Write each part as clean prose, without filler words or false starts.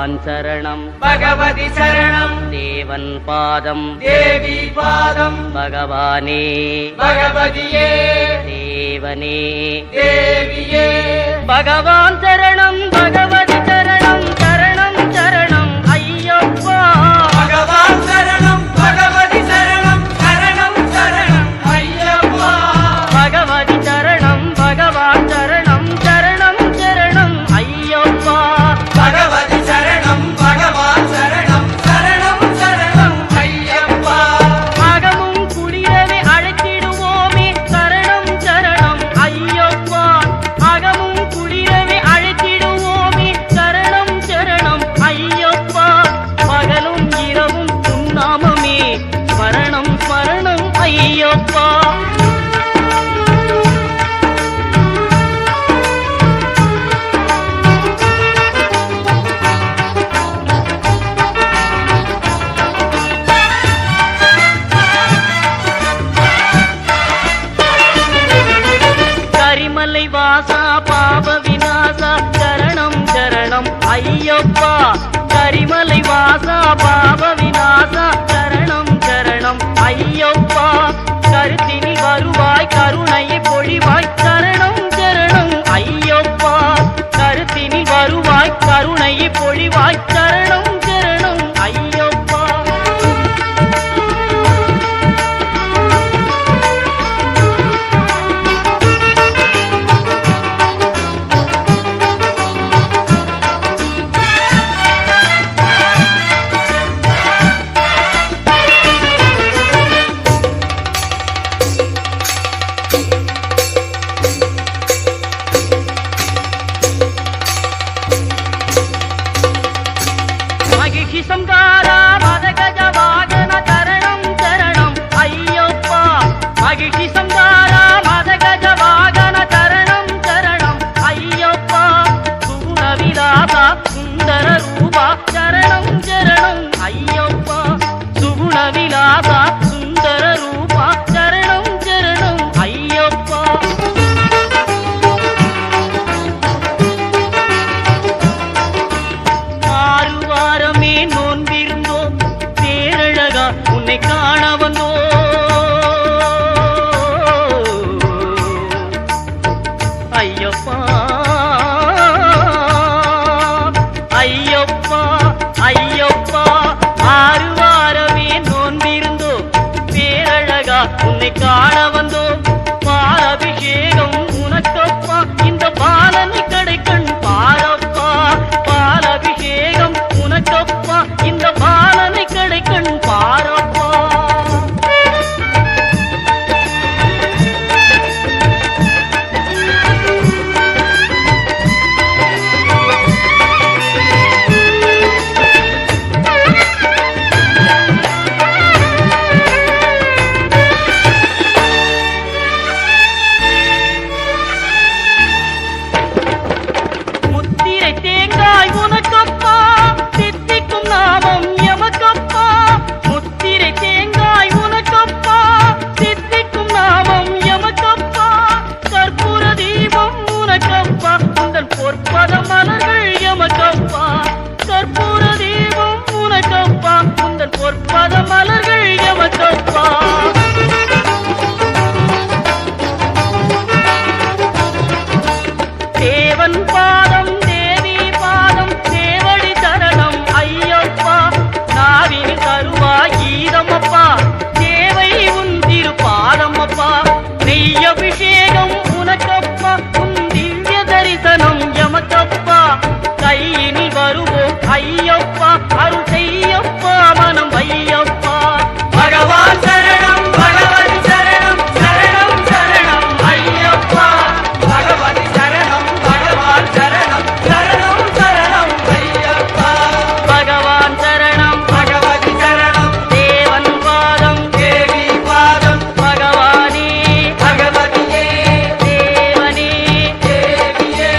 பகவான் சரணம் பகவதி சரணம் தேவன் பாதம் தேவி பாதம் பகவானே பகவதியே தேவனே தேவியே பகவான் சரணம் பகவதி சரணம் சரணம் சரணம் ஐயப்பா பகவான் சரணம் பகவதி சரணம் சரணம் சரணம் ஐயப்பா பகவதி சரணம் பகவான் சரணம் சரணம் சரணம் ஐயப்பா பகவதி சரணம் பகவான் சரணம் சரணம் சரணம் ஐயப்பா அகமும் குளிரவே அழைத்திடுவோமே சரணம் சரணம் ஐயப்பா அகமும் குளிரவே அழைத்திடுவோமே சரணம் சரணம் ஐயப்பா பகலும் இரவும் உன்னாமமே ஸ்மரணம் ஸ்மரணம் ஐயப்பா கரிமலை வாசா பாப விநாசா சரணம் சரணம் ஐயப்பா கரிமலை வாசா பாப விநாசா சரணம் சரணம் ஐயப்பா கருத்தினி வருவாய் கருணையை பொழிவாய் சரணம் சரணம் ஐயப்பா கருத்தினி வருவாய் கருணையை பொழிவாய் சரணம் சரணம் ஐயப்பா மகிழ்ச்சி சங்காரா மதகஜ வாகன சரணம் சரணம் ஐயப்பா மகிழ்ச்சி சங்காரா மதகஜ வாகன சரணம் சரணம் ஐயப்பா சுகுண விலாசா சுந்தர ரூபா சரணம் சரணம் ஐயப்பா சுகுண விலாசா சுந்தர ரூபா சரணம் சரணம் ஐயப்பா ஆறு வாரமே நோன்பிருந்தோம் பேரழகா உன்னை காண வந்தோம் ஐயப்பா ஐயப்பா ஐயப்பா ஆறு வாரமே நோன்பிருந்தோம் பேரழகா உன்னை காண வந்தோம் பாலபிஷேகம் உனக்கப்பா இந்த பாலனை கடைக்கண் பாரப்பா பாலபிஷேகம் உனக்கப்பா இந்த பாலனை கடைக்கண் பாரப்பா முத்திரை தேங்காய் உனக்கப்பா தித்திக்கும் நாமம் எமக்கப்பா முத்திரை தேங்காய் உனக்கப்பா தித்திக்கும் நாமம் எமக்கப்பா கற்பூர தீபம் உனக்கப்பா உந்தன் பொற்பத மலர்கள் எமக்கப்பா கற்பூர தீபம் உனக்கப்பா உந்தன் பொற்பத மலர்கள் எமக்கப்பா தேவன் பாதம் தேவி பாதம் தேவடி சரணம் ஐயப்பா நாவினி தருவாய் கீதமப்பா தேவை உன் திரு பாதமப்பா நெய் அபிஷேகம் உனக்கப்பா உன் திவ்ய தரிசனம் எமக்கப்பா கையினி வருவோம் ஐயப்பா அருள் செய்யப்பா மனம் ஐயப்பா பகவான் சரணம் பகவதி சரணம் சரணம் சரணம் ஐயப்பா பகவதி சரணம் பகவான் சரணம் சரணம் சரணம் ஐயப்பா பகவான் சரணம் பகவதி சரணம் தேவன் பாதம் தேவி பாதம் பகவானே பகவதியே தேவனே தேவியே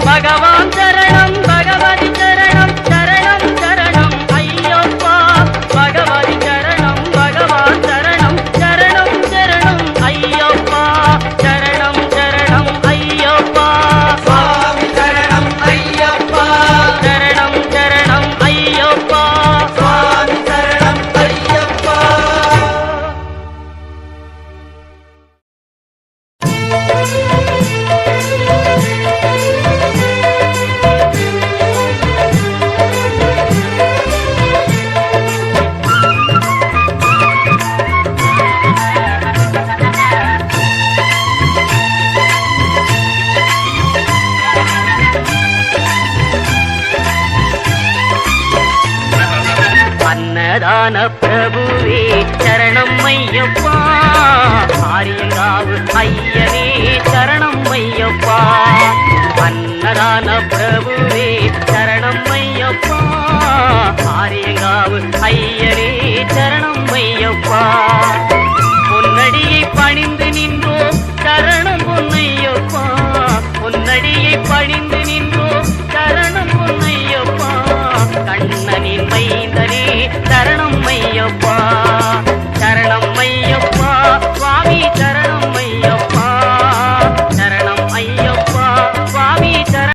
பகவான் சரணம் பகவதி சரணம் சரணம் சந்தான பிரபுவே சரணம் ஐயப்பா ஆரியங்காவு ஐயனே